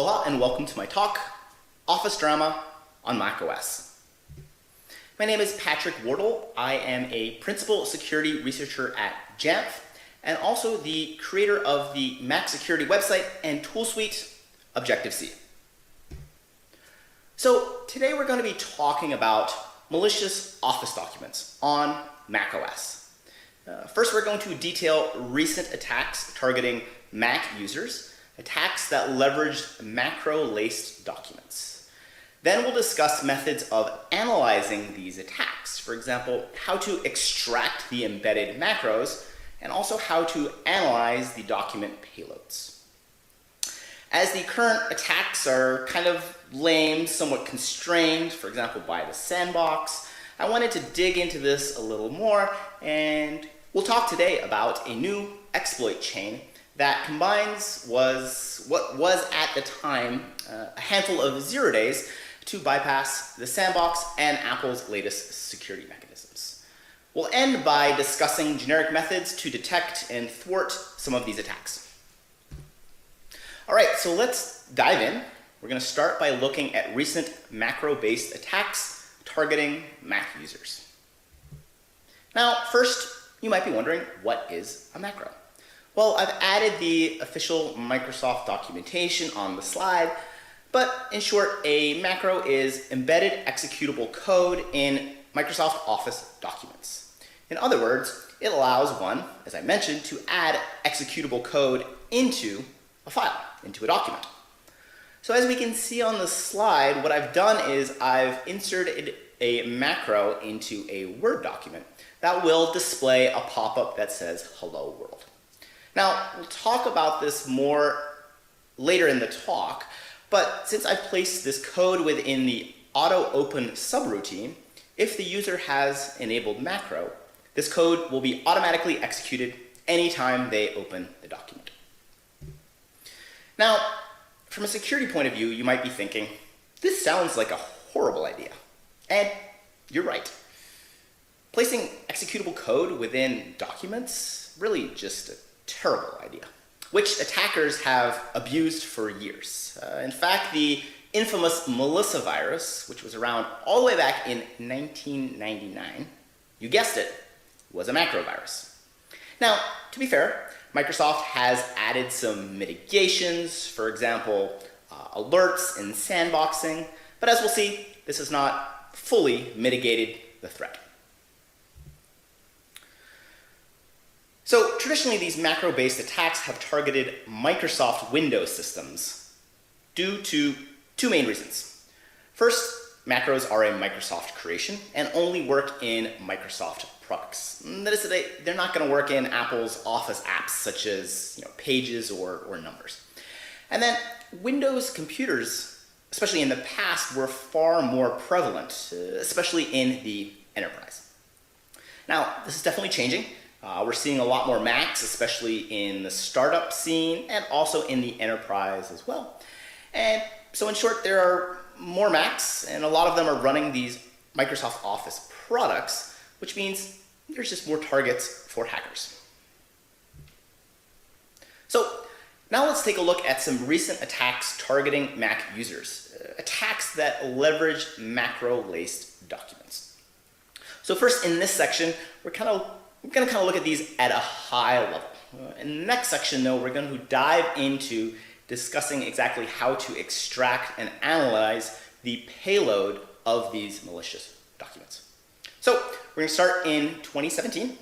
Aloha and welcome to my talk, Office Drama on macOS. My name is Patrick Wardle. I am a principal security researcher at Jamf and also the creator of the Mac security website and tool suite, Objective-C. So today we're going to be talking about malicious Office documents on macOS. First, we're going to detail recent attacks targeting Mac users, attacks that leveraged macro-laced documents. Then we'll discuss methods of analyzing these attacks. For example, how to extract the embedded macros, and also how to analyze the document payloads. As the current attacks are kind of lame, somewhat constrained, for example, by the sandbox, I wanted to dig into this a little more, and we'll talk today about a new exploit chain that combines what was at the time a handful of 0 days to bypass the sandbox and Apple's latest security mechanisms. We'll end by discussing generic methods to detect and thwart some of these attacks. All right, so let's dive in. We're going to start by looking at recent macro-based attacks targeting Mac users. Now, first, you might be wondering, what is a macro? Well, I've added the official Microsoft documentation on the slide, but in short, a macro is embedded executable code in Microsoft Office documents. In other words, it allows one, as I mentioned, to add executable code into a file, into a document. So as we can see on the slide, what I've done is I've inserted a macro into a Word document that will display a pop-up that says Hello World. Now, we'll talk about this more later in the talk, but since I've placed this code within the auto-open subroutine, if the user has enabled macro, this code will be automatically executed anytime they open the document. Now, from a security point of view, you might be thinking, this sounds like a horrible idea. And you're right. Placing executable code within documents, really just a terrible idea, which attackers have abused for years. In fact, the infamous Melissa virus, which was around all the way back in 1999, you guessed it, was a macro virus. Now, to be fair, Microsoft has added some mitigations, for example, alerts and sandboxing, but as we'll see, this has not fully mitigated the threat. So traditionally, these macro-based attacks have targeted Microsoft Windows systems due to two main reasons. First, macros are a Microsoft creation and only work in Microsoft products. That is to say, they're not going to work in Apple's Office apps such as Pages or Numbers. And then Windows computers, especially in the past, were far more prevalent, especially in the enterprise. Now, this is definitely changing. We're seeing a lot more Macs, especially in the startup scene and also in the enterprise as well. And so in short, there are more Macs, and a lot of them are running these Microsoft Office products, which means there's just more targets for hackers. So now let's take a look at some recent attacks targeting Mac users, attacks that leverage macro-laced documents. So first, in this section, we're going to look at these at a high level. In the next section, though, we're going to dive into discussing exactly how to extract and analyze the payload of these malicious documents. So we're going to start in 2017.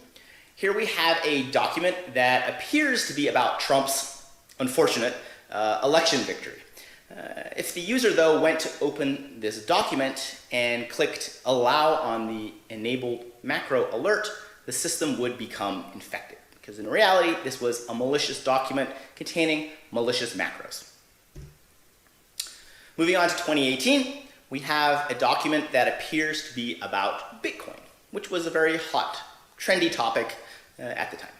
Here we have a document that appears to be about Trump's unfortunate election victory. If the user, though, went to open this document and clicked Allow on the enabled macro alert, the system would become infected, because in reality, this was a malicious document containing malicious macros. Moving on to 2018, we have a document that appears to be about Bitcoin, which was a very hot, trendy topic at the time.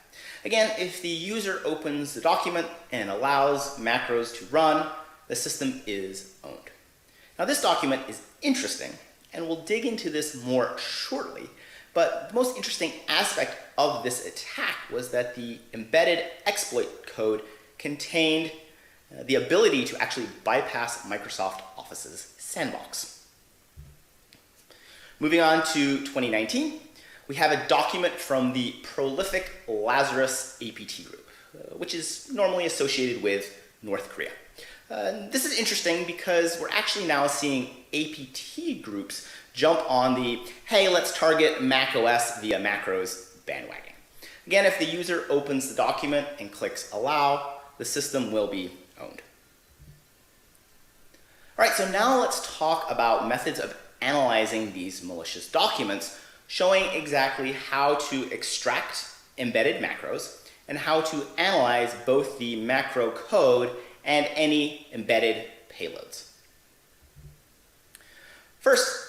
Again, if the user opens the document and allows macros to run, the system is owned. Now, this document is interesting, and we'll dig into this more shortly. But the most interesting aspect of this attack was that the embedded exploit code contained the ability to actually bypass Microsoft Office's sandbox. Moving on to 2019, we have a document from the prolific Lazarus APT group, which is normally associated with North Korea. This is interesting because we're actually now seeing APT groups jump on the, hey, let's target macOS via macros bandwagon. Again, if the user opens the document and clicks allow, the system will be owned. All right, so now let's talk about methods of analyzing these malicious documents, showing exactly how to extract embedded macros and how to analyze both the macro code and any embedded payloads. First,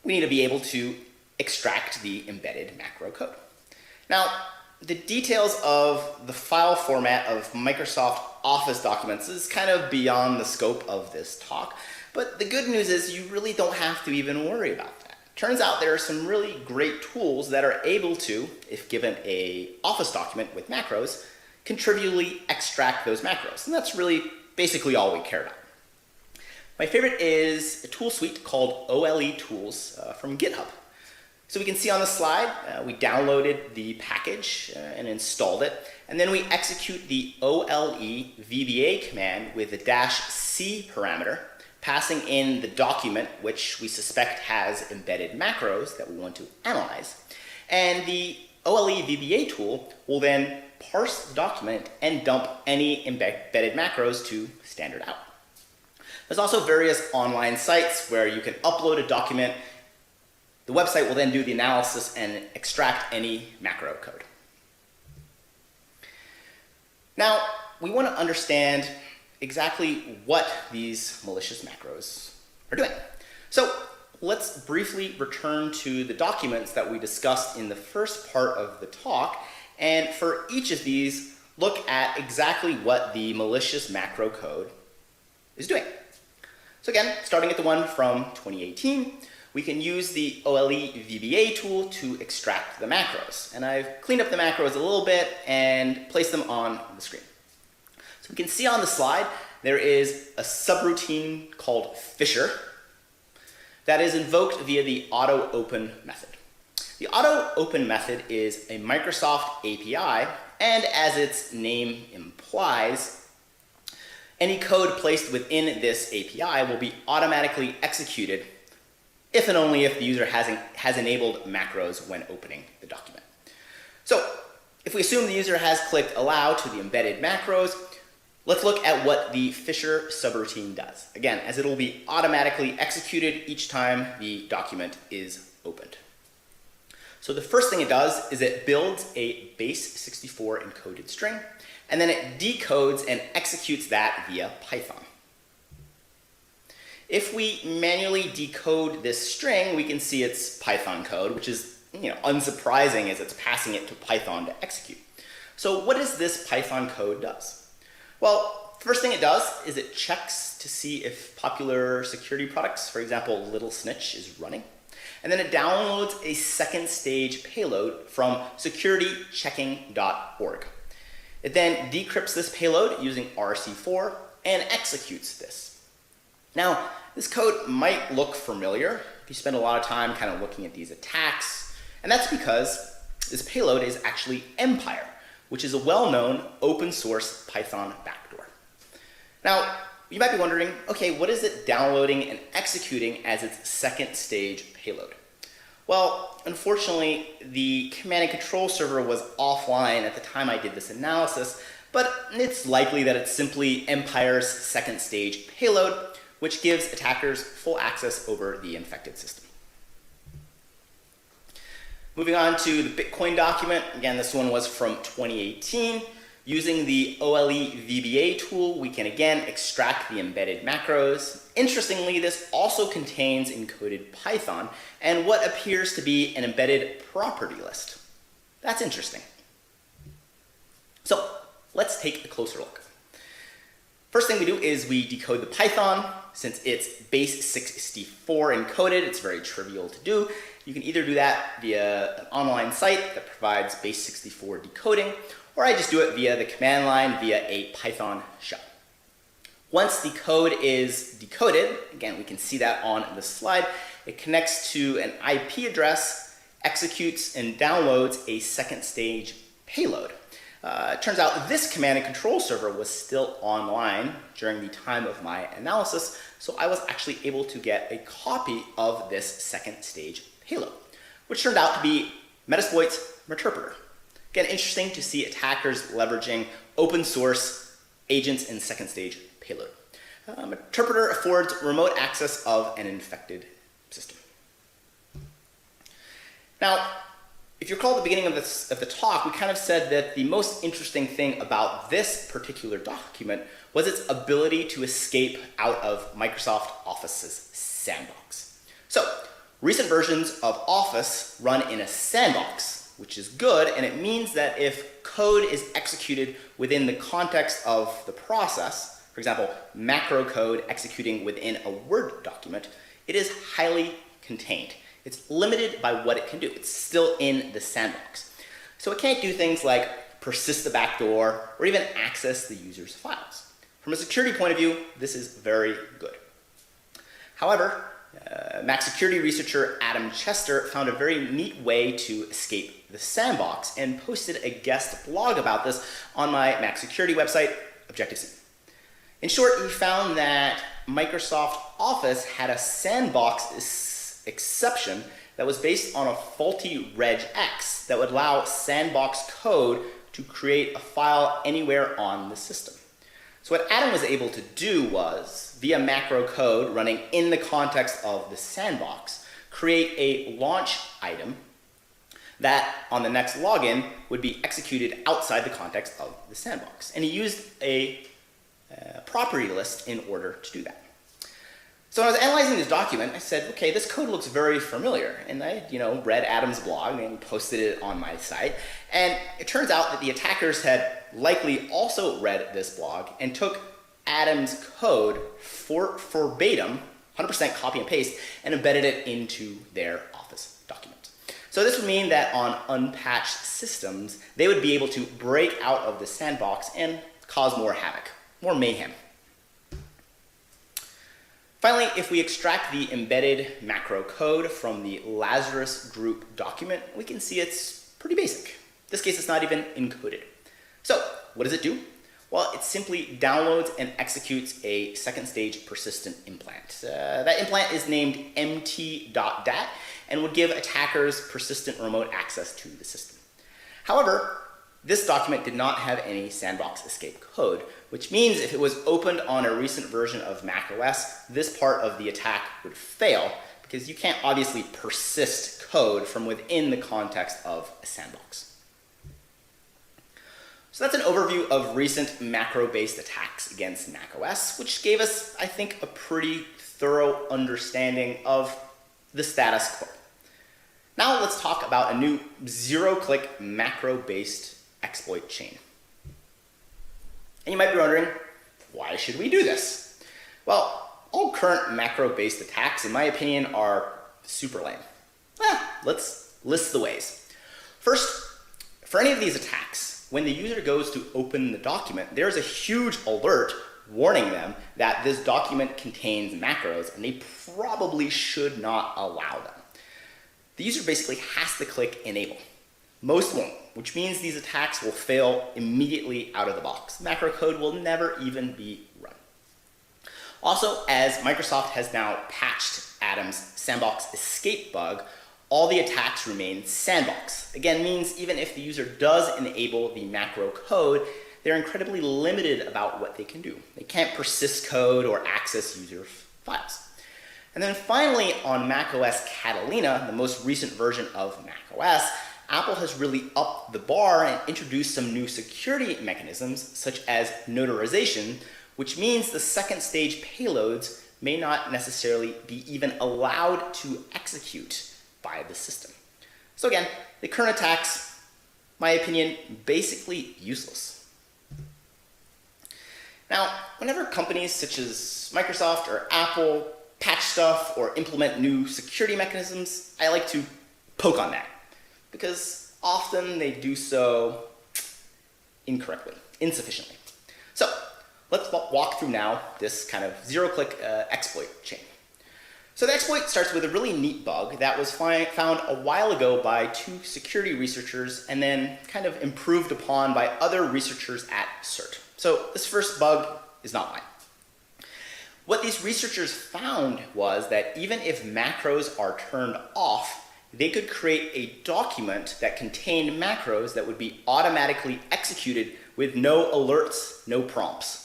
we need to be able to extract the embedded macro code. Now, the details of the file format of Microsoft Office documents is kind of beyond the scope of this talk, but the good news is you really don't have to even worry about that. Turns out there are some really great tools that are able to, if given an Office document with macros, contributively extract those macros, and that's really basically all we care about. My favorite is a tool suite called OLE Tools from GitHub. So we can see on the slide, we downloaded the package and installed it, and then we execute the OLE VBA command with the -c parameter, passing in the document which we suspect has embedded macros that we want to analyze. And the OLE VBA tool will then parse the document and dump any embedded macros to standard out. There's also various online sites where you can upload a document. The website will then do the analysis and extract any macro code. Now, we want to understand exactly what these malicious macros are doing. So let's briefly return to the documents that we discussed in the first part of the talk, and for each of these, look at exactly what the malicious macro code is doing. So again, starting at the one from 2018, we can use the OLE VBA tool to extract the macros. And I've cleaned up the macros a little bit and placed them on the screen. So we can see on the slide, there is a subroutine called Fisher that is invoked via the auto-open method. The auto-open method is a Microsoft API, and as its name implies, any code placed within this API will be automatically executed if and only if the user has enabled macros when opening the document. So if we assume the user has clicked allow to the embedded macros, let's look at what the Fisher subroutine does. Again, as it'll be automatically executed each time the document is opened. So the first thing it does is it builds a base 64 encoded string, and then it decodes and executes that via Python. If we manually decode this string, we can see its Python code, which is unsurprising as it's passing it to Python to execute. So what is this Python code does? Well, first thing it does is it checks to see if popular security products, for example, Little Snitch, is running. And then it downloads a second stage payload from securitychecking.org. It then decrypts this payload using RC4 and executes this. Now, this code might look familiar if you spend a lot of time kind of looking at these attacks, and that's because this payload is actually Empire, which is a well-known open source Python backdoor. Now, you might be wondering, okay, what is it downloading and executing as its second stage payload? Well, unfortunately, the command and control server was offline at the time I did this analysis, but it's likely that it's simply Empire's second stage payload, which gives attackers full access over the infected system. Moving on to the Bitcoin document, again, this one was from 2018. Using the OLE VBA tool, we can again extract the embedded macros. Interestingly, this also contains encoded Python and what appears to be an embedded property list. That's interesting. So let's take a closer look. First thing we do is we decode the Python. Since it's base 64 encoded, it's very trivial to do. You can either do that via an online site that provides base 64 decoding, or I just do it via the command line via a Python shell. Once the code is decoded, again, we can see that on the slide, it connects to an IP address, executes and downloads a second stage payload. It turns out this command and control server was still online during the time of my analysis, so I was actually able to get a copy of this second stage payload, which turned out to be Metasploit's Meterpreter. Again, interesting to see attackers leveraging open source agents in second stage payload. Meterpreter affords remote access of an infected system. Now, if you recall at the beginning of the talk, we kind of said that the most interesting thing about this particular document was its ability to escape out of Microsoft Office's sandbox. So, recent versions of Office run in a sandbox, which is good, and it means that if code is executed within the context of the process, for example, macro code executing within a Word document, it is highly contained. It's limited by what it can do. It's still in the sandbox. So it can't do things like persist the backdoor or even access the user's files. From a security point of view, this is very good. However, Mac security researcher Adam Chester found a very neat way to escape the sandbox and posted a guest blog about this on my Mac security website, Objective-C. In short, he found that Microsoft Office had a sandbox exception that was based on a faulty regex that would allow sandbox code to create a file anywhere on the system. So what Adam was able to do was, via macro code running in the context of the sandbox, create a launch item that on the next login would be executed outside the context of the sandbox. And he used a property list in order to do that. So when I was analyzing this document, I said, okay, this code looks very familiar. And I, read Adam's blog and posted it on my site. And it turns out that the attackers had likely also read this blog and took Adam's code for verbatim, 100% copy and paste, and embedded it into their Office document. So this would mean that on unpatched systems, they would be able to break out of the sandbox and cause more havoc, more mayhem. Finally, if we extract the embedded macro code from the Lazarus group document, we can see it's pretty basic. In this case, it's not even encoded. So, what does it do? Well, it simply downloads and executes a second stage persistent implant. That implant is named mt.dat and would give attackers persistent remote access to the system. However, this document did not have any sandbox escape code, which means if it was opened on a recent version of macOS, this part of the attack would fail because you can't obviously persist code from within the context of a sandbox. So that's an overview of recent macro-based attacks against macOS, which gave us, I think, a pretty thorough understanding of the status quo. Now let's talk about a new zero-click macro-based exploit chain. And you might be wondering, why should we do this? Well, all current macro-based attacks, in my opinion, are super lame. Let's list the ways. First, for any of these attacks, when the user goes to open the document, there's a huge alert warning them that this document contains macros and they probably should not allow them. The user basically has to click enable. Most won't, which means these attacks will fail immediately out of the box. Macro code will never even be run. Also, as Microsoft has now patched Adam's sandbox escape bug, all the attacks remain sandbox. Again, means even if the user does enable the macro code, they're incredibly limited about what they can do. They can't persist code or access user files. And then finally, on macOS Catalina, the most recent version of macOS, Apple has really upped the bar and introduced some new security mechanisms, such as notarization, which means the second stage payloads may not necessarily be even allowed to execute by the system. So again, the current attacks, my opinion, basically useless. Now, whenever companies such as Microsoft or Apple patch stuff or implement new security mechanisms, I like to poke on that, because often they do so incorrectly, insufficiently. So let's walk through now this kind of zero-click exploit chain. So the exploit starts with a really neat bug that was found a while ago by 2 security researchers and then kind of improved upon by other researchers at CERT. So this first bug is not mine. What these researchers found was that even if macros are turned off, they could create a document that contained macros that would be automatically executed with no alerts, no prompts.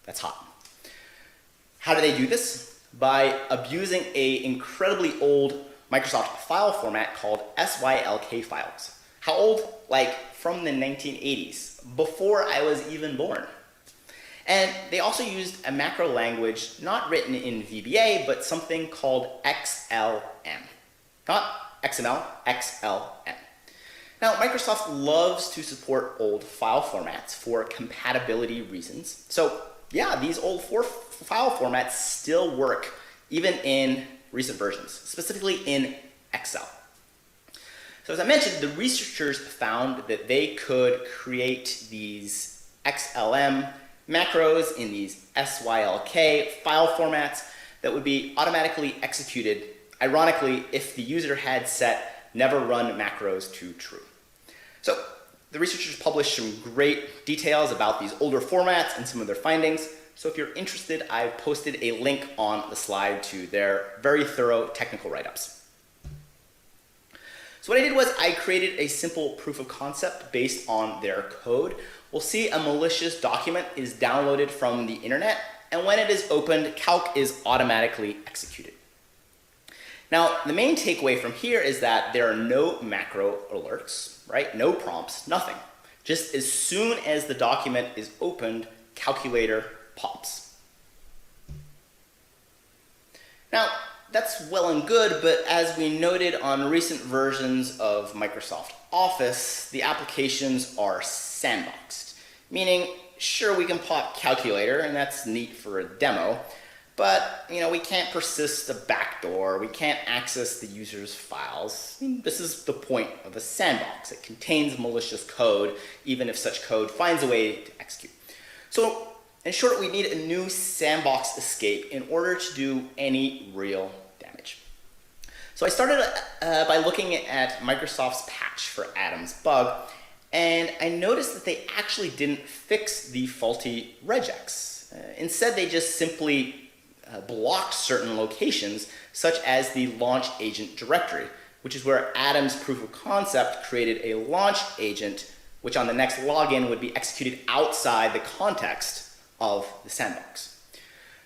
That's hot. How do they do this? By abusing an incredibly old Microsoft file format called SYLK files. How old? Like from the 1980s, before I was even born. And they also used a macro language not written in VBA, but something called XLM. Not XML, XLM. Now, Microsoft loves to support old file formats for compatibility reasons. So yeah, these old file formats still work even in recent versions, specifically in Excel. So as I mentioned, the researchers found that they could create these XLM macros in these SYLK file formats that would be automatically executed, ironically, if the user had set never run macros to true. So the researchers published some great details about these older formats and some of their findings. So if you're interested, I've posted a link on the slide to their very thorough technical write-ups. So what I did was I created a simple proof of concept based on their code. We'll see a malicious document is downloaded from the internet, and when it is opened, calc is automatically executed. Now, the main takeaway from here is that there are no macro alerts, right? No prompts, nothing. Just as soon as the document is opened, calculator pops. Now, that's well and good, but as we noted on recent versions of Microsoft Office, the applications are sandboxed, meaning sure we can pop calculator and that's neat for a demo, but we can't persist a backdoor, we can't access the user's files. This is the point of a sandbox. It contains malicious code, even if such code finds a way to execute. So in short, we need a new sandbox escape in order to do any real damage. So I started by looking at Microsoft's patch for Adam's bug, and I noticed that they actually didn't fix the faulty regex. Instead, they just simply blocked certain locations, such as the launch agent directory, which is where Adam's proof of concept created a launch agent, which on the next login would be executed outside the context of the sandbox.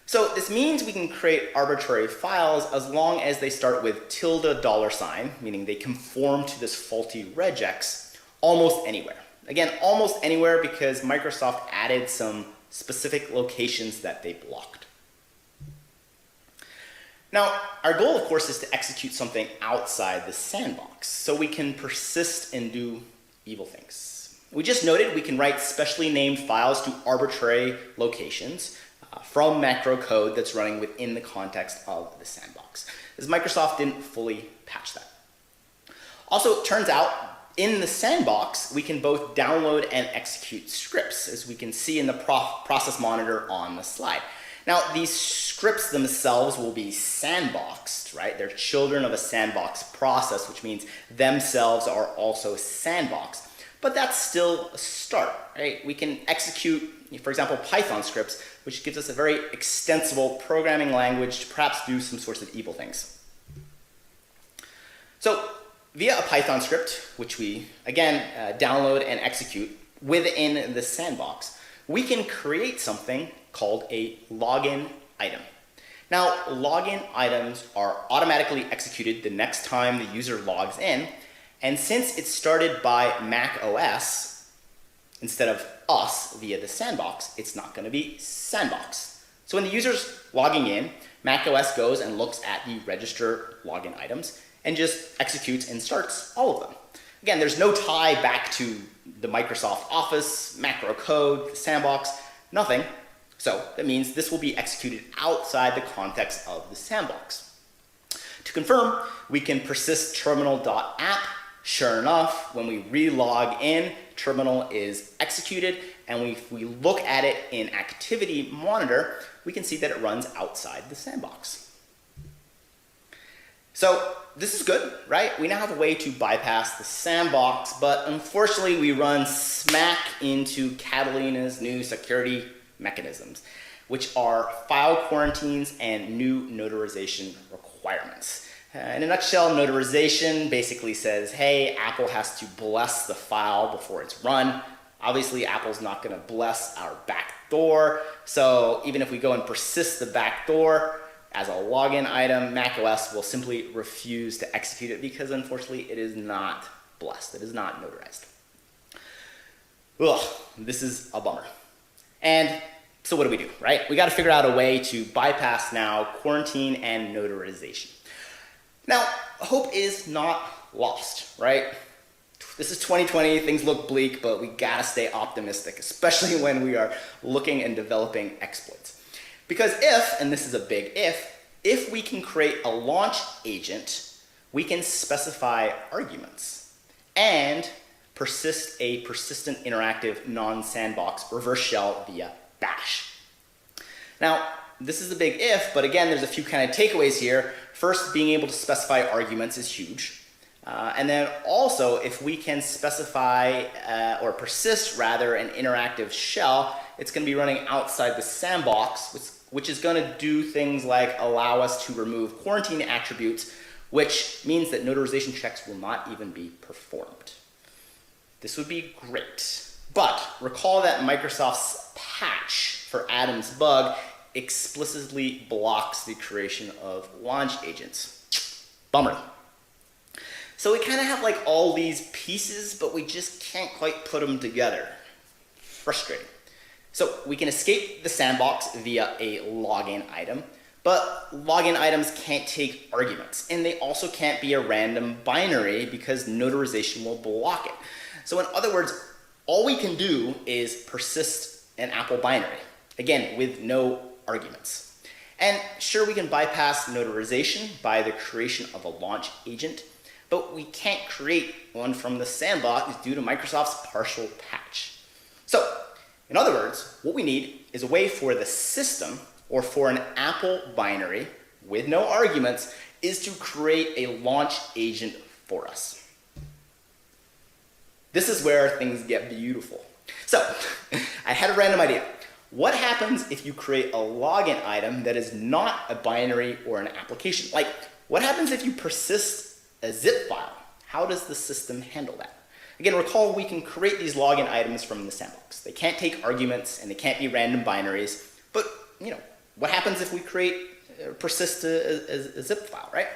So this means we can create arbitrary files as long as they start with $, meaning they conform to this faulty regex almost anywhere. Again, almost anywhere because Microsoft added some specific locations that they blocked. Now, our goal, of course, is to execute something outside the sandbox so we can persist and do evil things. We just noted we can write specially named files to arbitrary locations from macro code that's running within the context of the sandbox, as Microsoft didn't fully patch that. Also, it turns out in the sandbox, we can both download and execute scripts, as we can see in the process monitor on the slide. Now, these scripts themselves will be sandboxed, right? They're children of a sandbox process, which means themselves are also sandboxed. But that's still a start, right? We can execute, for example, Python scripts, which gives us a very extensible programming language to perhaps do some sorts of evil things. So via a Python script, which we, again, download and execute within the sandbox, we can create something called a login item. Now, login items are automatically executed the next time the user logs in, and since it started by macOS, instead of us via the sandbox, it's not going to be sandboxed. So when the user's logging in, macOS goes and looks at the register login items and just executes and starts all of them. Again, there's no tie back to the Microsoft Office, macro code, the sandbox, nothing. So that means this will be executed outside the context of the sandbox. To confirm, we can persist terminal.app. Sure enough, when we re-log in, terminal is executed, And if we look at it in Activity Monitor, we can see that it runs outside the sandbox. So this is good, right? We now have a way to bypass the sandbox, but unfortunately we run smack into Catalina's new security mechanisms, which are file quarantines and new notarization requirements. In a nutshell, notarization basically says, hey, Apple has to bless the file before it's run. Obviously, Apple's not going to bless our backdoor, so even if we go and persist the backdoor as a login item, macOS will simply refuse to execute it because unfortunately it is not blessed, it is not notarized. Ugh, this is a bummer. And so what do, right? We got to figure out a way to bypass now quarantine and notarization. Now, hope is not lost, right? This is 2020, things look bleak, but we gotta stay optimistic, especially when we are looking and developing exploits. Because if, and this is a big if we can create a launch agent, we can specify arguments and persist a persistent interactive non-sandbox reverse shell via bash. Now, this is a big if, but again, there's a few kind of takeaways here. First, being able to specify arguments is huge. And then also, if we can specify or persist rather an interactive shell, it's going to be running outside the sandbox, which is going to do things like allow us to remove quarantine attributes, which means that notarization checks will not even be performed. This would be great. But recall that Microsoft's patch for Adam's bug explicitly blocks the creation of launch agents. Bummer. So we kind of have like all these pieces, but we just can't quite put them together. Frustrating. So we can escape the sandbox via a login item, but login items can't take arguments, and they also can't be a random binary because notarization will block it. So in other words, all we can do is persist an Apple binary, again, with no arguments. And sure, we can bypass notarization by the creation of a launch agent, but we can't create one from the sandbox due to Microsoft's partial patch. So, in other words, what we need is a way for the system, or for an Apple binary with no arguments, is to create a launch agent for us. This is where things get beautiful. So, I had a random idea. What happens if you create a login item that is not a binary or an application? Like, what happens if you persist a zip file? How does the system handle that? Again, recall we can create these login items from the sandbox. They can't take arguments and they can't be random binaries, but what happens if we persist a zip file, right?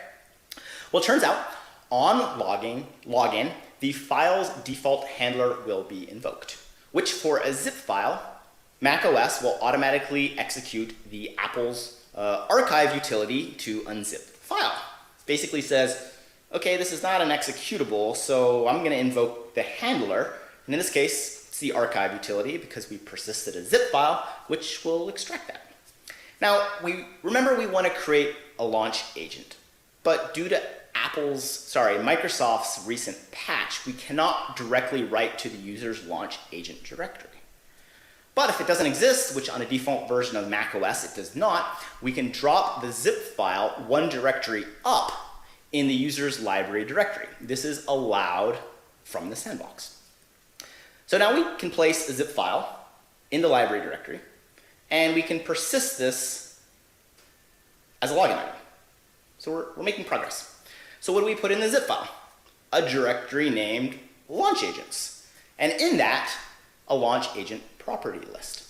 Well, it turns out on login, the file's default handler will be invoked, which for a zip file, macOS will automatically execute the Apple's archive utility to unzip the file. Basically says, okay, this is not an executable, so I'm going to invoke the handler, and in this case, it's the archive utility because we persisted a zip file, which will extract that. Now, remember we want to create a launch agent, but due to Microsoft's recent patch, we cannot directly write to the user's launch agent directory. But if it doesn't exist, which on a default version of macOS it does not, we can drop the zip file one directory up in the user's library directory. This is allowed from the sandbox. So now we can place a zip file in the library directory, and we can persist this as a login item. So we're making progress. So what do we put in the zip file? A directory named launch agents. And in that, a launch agent property list.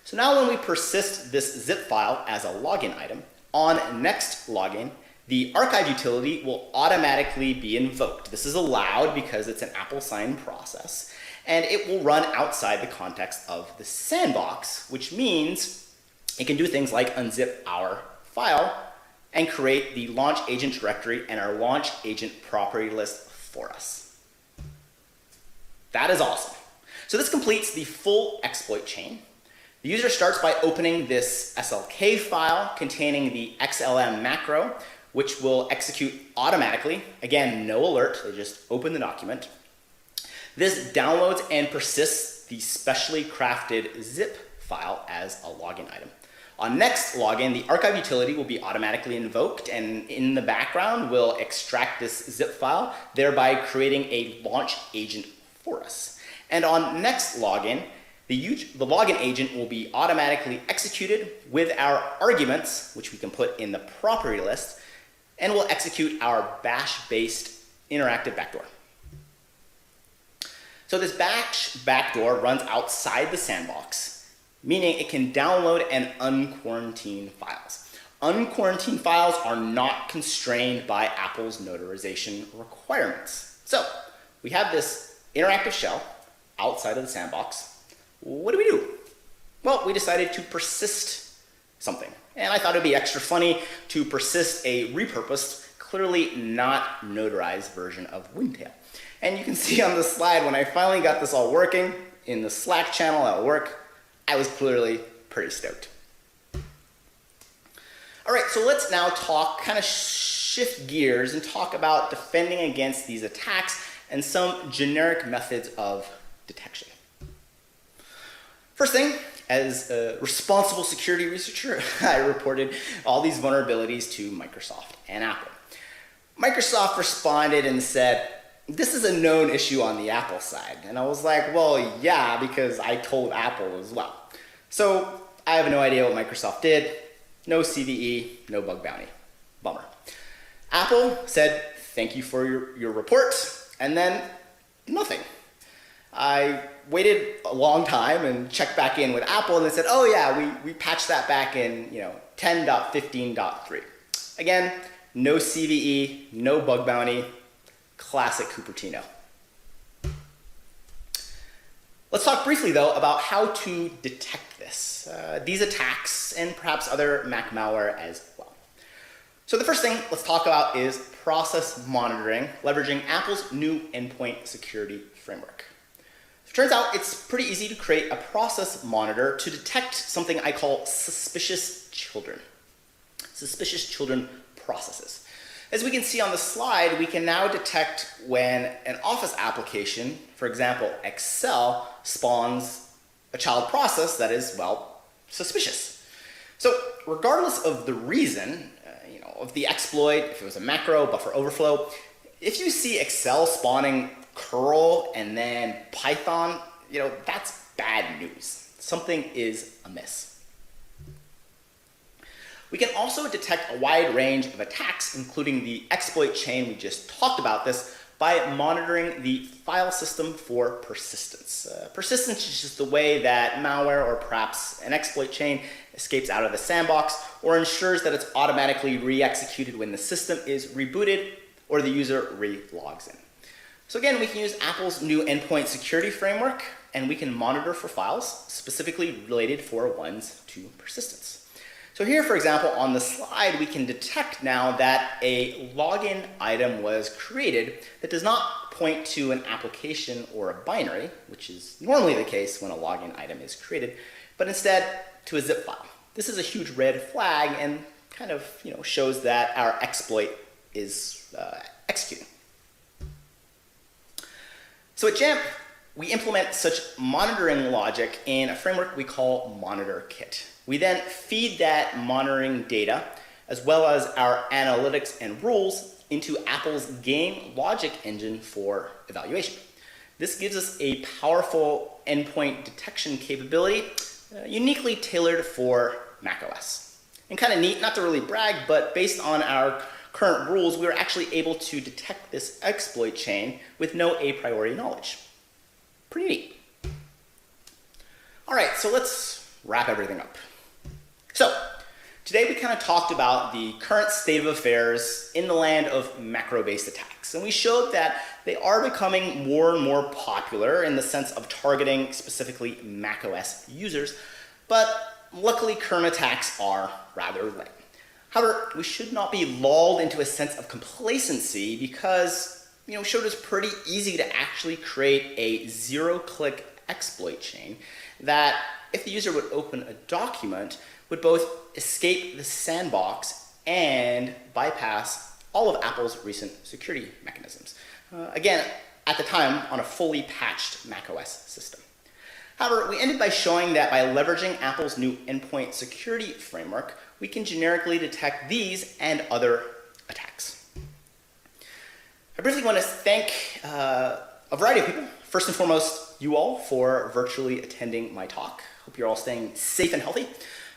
So now when we persist this zip file as a login item, on next login, the archive utility will automatically be invoked. This is allowed because it's an Apple signed process, and it will run outside the context of the sandbox, which means it can do things like unzip our file and create the launch agent directory and our launch agent property list for us. That is awesome. So this completes the full exploit chain. The user starts by opening this SLK file containing the XLM macro, which will execute automatically. Again, no alert, they just open the document. This downloads and persists the specially crafted zip file as a login item. On next login, the archive utility will be automatically invoked, and in the background, we'll extract this zip file, thereby creating a launch agent for us. And on next login, the login agent will be automatically executed with our arguments, which we can put in the property list, and we'll execute our bash-based interactive backdoor. So this bash backdoor runs outside the sandbox, meaning it can download and unquarantine files. Unquarantined files are not constrained by Apple's notarization requirements. So we have this interactive shell outside of the sandbox. What do? Well, we decided to persist something. And I thought it'd be extra funny to persist a repurposed, clearly not notarized version of Windtail. And you can see on the slide, when I finally got this all working in the Slack channel at work, I was clearly pretty stoked. All right, so let's now kind of shift gears and talk about defending against these attacks and some generic methods of detection. First thing, as a responsible security researcher, I reported all these vulnerabilities to Microsoft and Apple. Microsoft responded and said, this is a known issue on the Apple side. And I was like, well, yeah, because I told Apple as well. So I have no idea what Microsoft did. No CVE, no bug bounty. Bummer. Apple said, thank you for your report, and then nothing. I waited a long time and checked back in with Apple, and they said, oh yeah, we patched that back in 10.15.3. Again, no CVE, no bug bounty, classic Cupertino. Let's talk briefly though about how to detect these attacks and perhaps other Mac malware as well. So the first thing let's talk about is process monitoring, leveraging Apple's new endpoint security framework. It turns out it's pretty easy to create a process monitor to detect something I call suspicious children. Suspicious children processes. As we can see on the slide, we can now detect when an Office application, for example, Excel, spawns a child process that is, well, suspicious. So regardless of the reason, of the exploit, if it was a macro, buffer overflow, if you see Excel spawning curl and then Python, that's bad news. Something is amiss. We can also detect a wide range of attacks, including the exploit chain we just talked about this, by monitoring the file system for persistence. Persistence is just the way that malware or perhaps an exploit chain escapes out of the sandbox or ensures that it's automatically re-executed when the system is rebooted or the user re-logs in. So again, we can use Apple's new endpoint security framework, and we can monitor for files specifically related for ones to persistence. So here, for example, on the slide, we can detect now that a login item was created that does not point to an application or a binary, which is normally the case when a login item is created, but instead to a zip file. This is a huge red flag and kind of shows that our exploit is executing. So at Jamf, we implement such monitoring logic in a framework we call Monitor Kit. We then feed that monitoring data, as well as our analytics and rules, into Apple's game logic engine for evaluation. This gives us a powerful endpoint detection capability, uniquely tailored for macOS. And kind of neat, not to really brag, but based on our current rules, we were actually able to detect this exploit chain with no a priori knowledge. Pretty neat. All right, so let's wrap everything up. So today we kind of talked about the current state of affairs in the land of macro-based attacks. And we showed that they are becoming more and more popular in the sense of targeting specifically macOS users, but luckily current attacks are rather lame. However, we should not be lulled into a sense of complacency because it showed us pretty easy to actually create a zero-click exploit chain that, if the user would open a document, would both escape the sandbox and bypass all of Apple's recent security mechanisms. Again, at the time, on a fully patched macOS system. However, we ended by showing that by leveraging Apple's new endpoint security framework, we can generically detect these and other attacks. I briefly want to thank a variety of people. First and foremost, you all for virtually attending my talk. Hope you're all staying safe and healthy.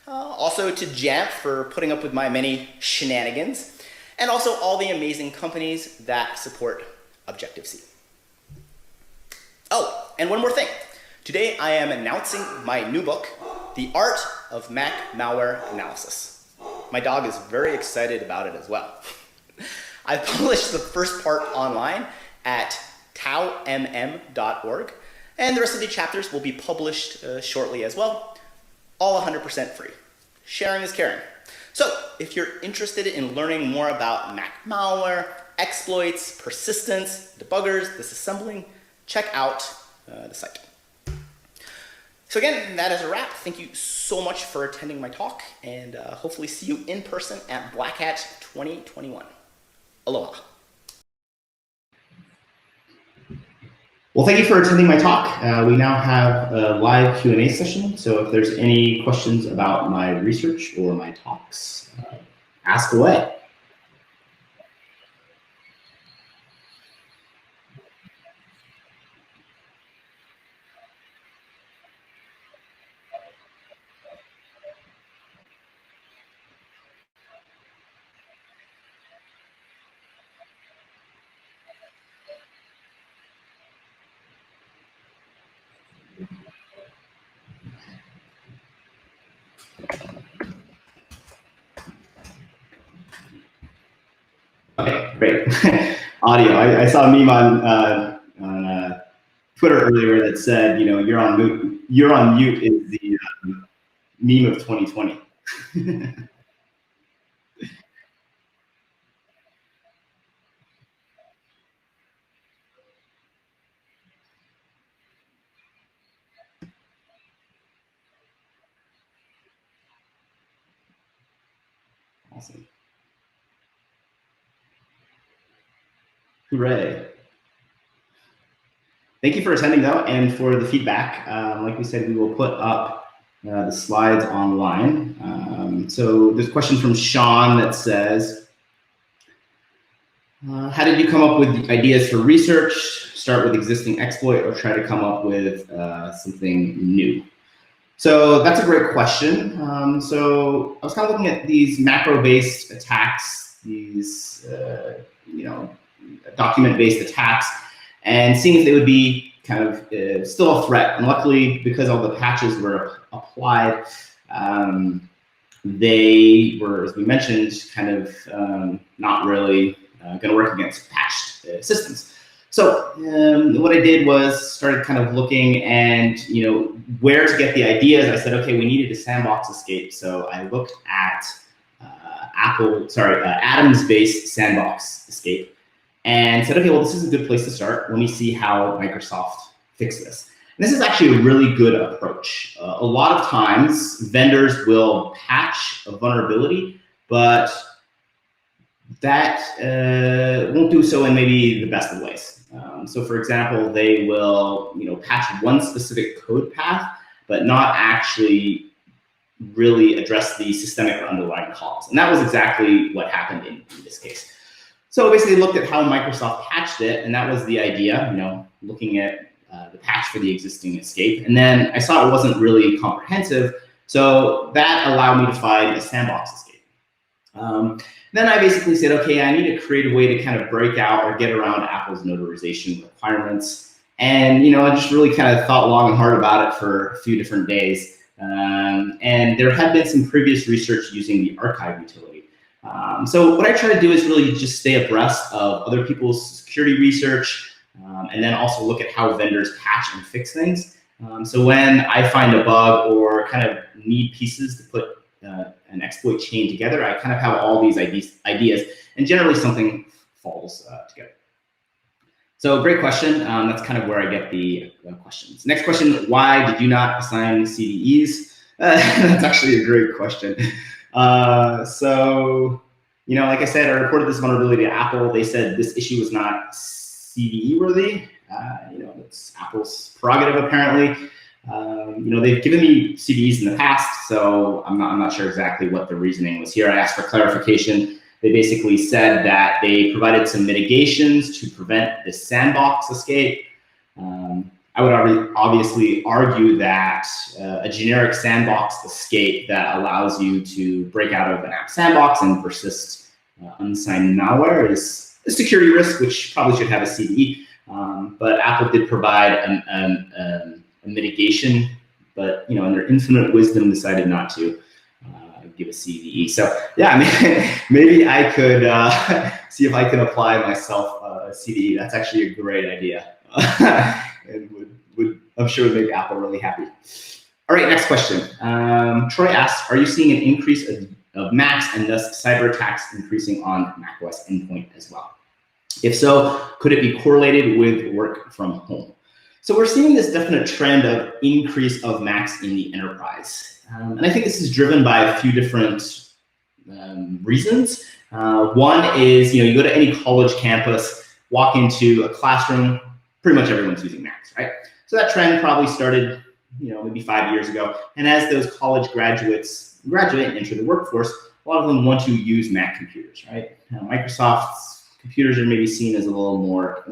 Also to Jamf for putting up with my many shenanigans, and also all the amazing companies that support Objective-C. Oh, and one more thing. Today I am announcing my new book, The Art of Mac Malware Analysis. My dog is very excited about it as well. I published the first part online at taumm.org, and the rest of the chapters will be published shortly as well, all 100% free. Sharing is caring. So if you're interested in learning more about Mac malware, exploits, persistence, debuggers, disassembling, check out the site. So again, that is a wrap. Thank you so much for attending my talk, and hopefully see you in person at Black Hat 2021. Aloha. Well, thank you for attending my talk. We now have a live Q&A session, so if there's any questions about my research or my talks, ask away. Okay, great. Audio. I saw a meme on Twitter earlier that said, you know, you're on mute is the meme of 2020. Awesome. Hooray. Thank you for attending, though, and for the feedback. Like we said, we will put up the slides online. So there's a question from Sean that says, how did you come up with ideas for research? Start with existing exploit or try to come up with something new? So that's a great question. So I was kind of looking at these macro-based attacks, these document-based attacks, and seeing if they would be kind of still a threat. And luckily, because all the patches were applied, they were, as we mentioned, kind of not really going to work against patched systems. So what I did was started kind of looking and where to get the ideas. I said, okay, we needed a sandbox escape. So I looked at Atom's-based sandbox escape and said, okay, well, this is a good place to start. Let me see how Microsoft fixed this. And this is actually a really good approach. A lot of times, vendors will patch a vulnerability, but that won't do so in maybe the best of ways. So for example, they will patch one specific code path, but not actually really address the systemic or underlying cause. And that was exactly what happened in this case. So basically looked at how Microsoft patched it, and that was the idea, looking at the patch for the existing escape. And then I saw it wasn't really comprehensive, so that allowed me to find a sandbox escape. Then I basically said, okay, I need to create a way to kind of break out or get around Apple's notarization requirements. And I just really kind of thought long and hard about it for a few different days. And there had been some previous research using the archive utility. So what I try to do is really just stay abreast of other people's security research, and then also look at how vendors patch and fix things. So when I find a bug or kind of need pieces to put an exploit chain together, I kind of have all these ideas, and generally something falls together. So great question. That's kind of where I get the questions. Next question, why did you not assign CVEs? That's actually a great question. So, like I said, I reported this vulnerability to Apple. They said this issue was not CVE worthy. It's Apple's prerogative apparently. They've given me CVEs in the past, so I'm not sure exactly what the reasoning was here. I asked for clarification. They basically said that they provided some mitigations to prevent the sandbox escape. I would obviously argue that a generic sandbox escape that allows you to break out of an app sandbox and persist unsigned malware is a security risk, which probably should have a CVE. But Apple did provide a mitigation, but in their infinite wisdom decided not to give a CVE. So yeah, maybe I could see if I can apply myself a CVE. That's actually a great idea. And I'm sure would make Apple really happy. All right, next question. Troy asks, are you seeing an increase of Macs and thus cyber attacks increasing on macOS endpoint as well? If so, could it be correlated with work from home? So we're seeing this definite trend of increase of Macs in the enterprise. And I think this is driven by a few different reasons. One is, you go to any college campus, walk into a classroom, pretty much everyone's using Macs, right? So that trend probably started, maybe 5 years ago. And as those college graduates graduate and enter the workforce, a lot of them want to use Mac computers, right? Microsoft's computers are maybe seen as a little more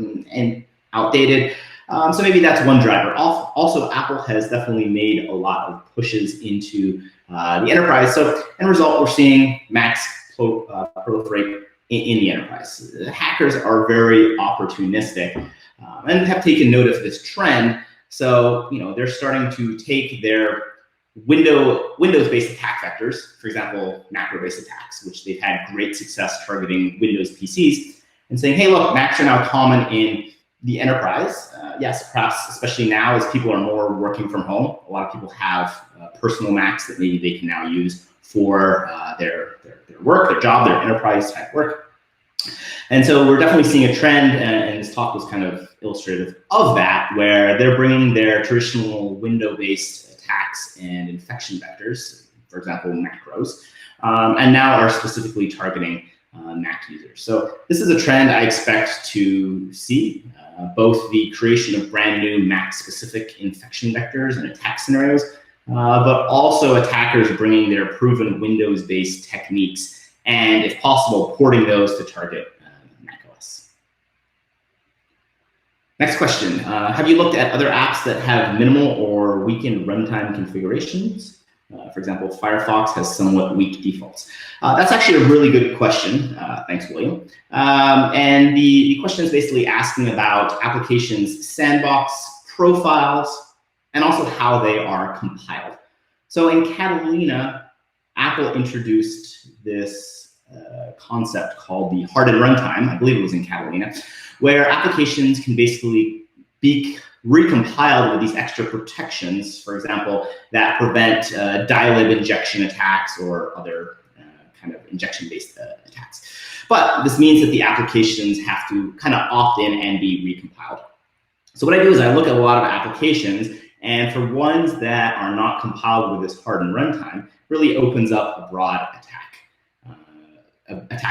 outdated. So maybe that's one driver. Also, Apple has definitely made a lot of pushes into the enterprise. So, as a result, we're seeing Macs proliferate in the enterprise. Hackers are very opportunistic and have taken note of this trend. So, they're starting to take their Windows-based attack vectors, for example, macro-based attacks, which they've had great success targeting Windows PCs, and saying, hey, look, Macs are now common in the enterprise. Yes, perhaps especially now as people are more working from home. A lot of people have personal Macs that maybe they can now use for their work, their job, their enterprise type work. And so we're definitely seeing a trend, and this talk was kind of illustrative of that, where they're bringing their traditional window-based attacks and infection vectors, for example, macros, and now are specifically targeting Mac users. So this is a trend I expect to see, both the creation of brand new Mac-specific infection vectors and attack scenarios, but also attackers bringing their proven Windows-based techniques and, if possible, porting those to target macOS. Next question. Have you looked at other apps that have minimal or weakened runtime configurations? For example, Firefox has somewhat weak defaults. That's actually a really good question. Thanks, William. And the question is basically asking about applications' sandbox profiles and also how they are compiled. So in Catalina, Apple introduced this concept called the hardened runtime. I believe it was in Catalina, where applications can basically be recompiled with these extra protections, for example, that prevent dilib injection attacks or other kind of injection-based attacks. But this means that the applications have to kind of opt in and be recompiled. So what I do is I look at a lot of applications, and for ones that are not compiled with this hardened runtime, really opens up a broad attack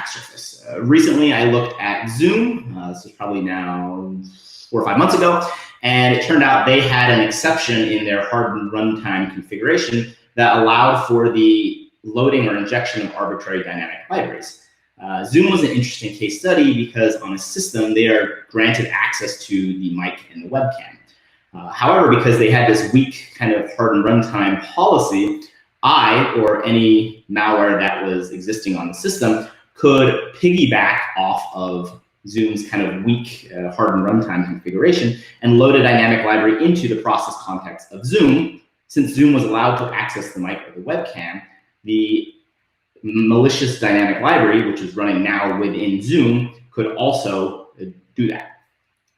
surface. Recently, I looked at Zoom. This was probably now 4 or 5 months ago, and it turned out they had an exception in their hardened runtime configuration that allowed for the loading or injection of arbitrary dynamic libraries. Zoom was an interesting case study because on a system, they are granted access to the mic and the webcam. However, because they had this weak kind of hardened runtime policy, I, or any malware that was existing on the system, could piggyback off of Zoom's kind of weak hardened runtime configuration and load a dynamic library into the process context of Zoom. Since Zoom was allowed to access the mic or the webcam, the malicious dynamic library, which is running now within Zoom, could also do that.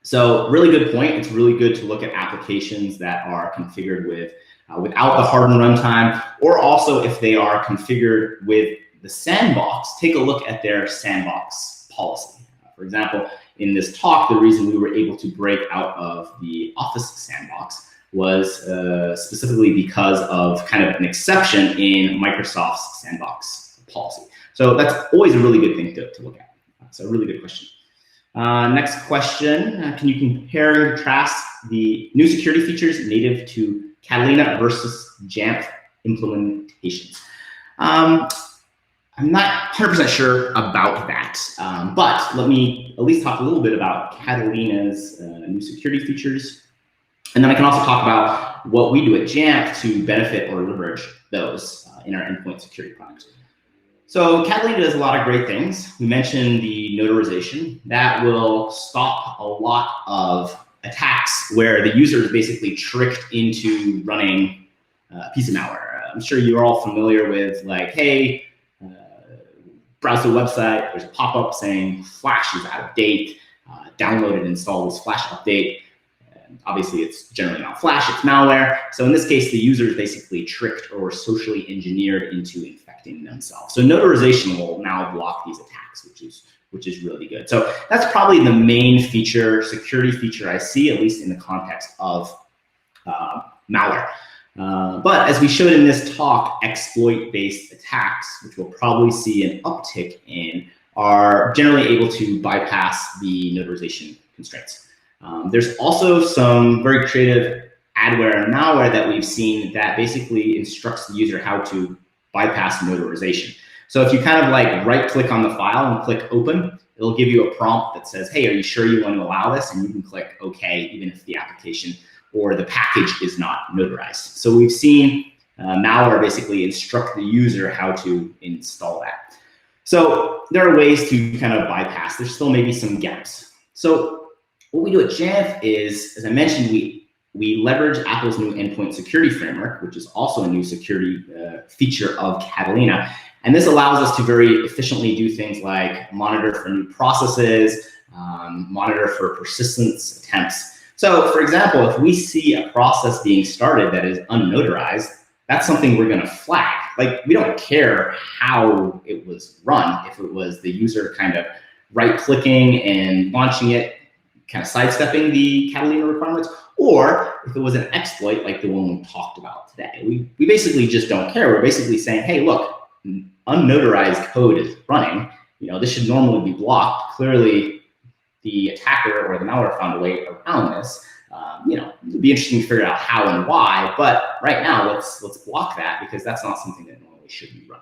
So really good point. It's really good to look at applications that are configured with without the hardened runtime, or also if they are configured with the sandbox, take a look at their sandbox policy. For example, in this talk, the reason we were able to break out of the Office sandbox was specifically because of kind of an exception in Microsoft's sandbox policy. So that's always a really good thing to look at. So a really good question. Next question, can you compare and contrast the new security features native to Catalina versus Jamf implementations. I'm not 100% sure about that, but let me at least talk a little bit about Catalina's new security features. And then I can also talk about what we do at Jamf to benefit or leverage those in our endpoint security products. So Catalina does a lot of great things. We mentioned the notarization. That will stop a lot of attacks where the user is basically tricked into running a piece of malware. I'm sure you're all familiar with like, hey, browse the website, there's a pop-up saying Flash is out of date, download and install this Flash update. And obviously it's generally not Flash, it's malware. So in this case, the user is basically tricked or socially engineered into infecting themselves. So notarization will now block these attacks, which is really good. So that's probably the main feature, security feature I see, at least in the context of malware. But as we showed in this talk, exploit-based attacks, which we'll probably see an uptick in, are generally able to bypass the notarization constraints. There's also some very creative adware and malware that we've seen that basically instructs the user how to bypass notarization. So if you kind of like right-click on the file and click open, it'll give you a prompt that says, hey, are you sure you want to allow this? And you can click OK, even if the application or the package is not notarized. So we've seen malware basically instruct the user how to install that. So there are ways to kind of bypass. There's still maybe some gaps. So what we do at Jamf is, as I mentioned, we leverage Apple's new endpoint security framework, which is also a new security feature of Catalina. And this allows us to very efficiently do things like monitor for new processes, monitor for persistence attempts. So for example, if we see a process being started that is unnotarized, that's something we're going to flag. Like, we don't care how it was run, if it was the user kind of right-clicking and launching it, kind of sidestepping the Catalina requirements, or if it was an exploit like the one we talked about today. We basically just don't care. We're basically saying, hey, look, unnotarized code is running. This should normally be blocked. Clearly, the attacker or the malware found a way around this. It'd be interesting to figure out how and why, but right now let's block that because that's not something that normally should be run.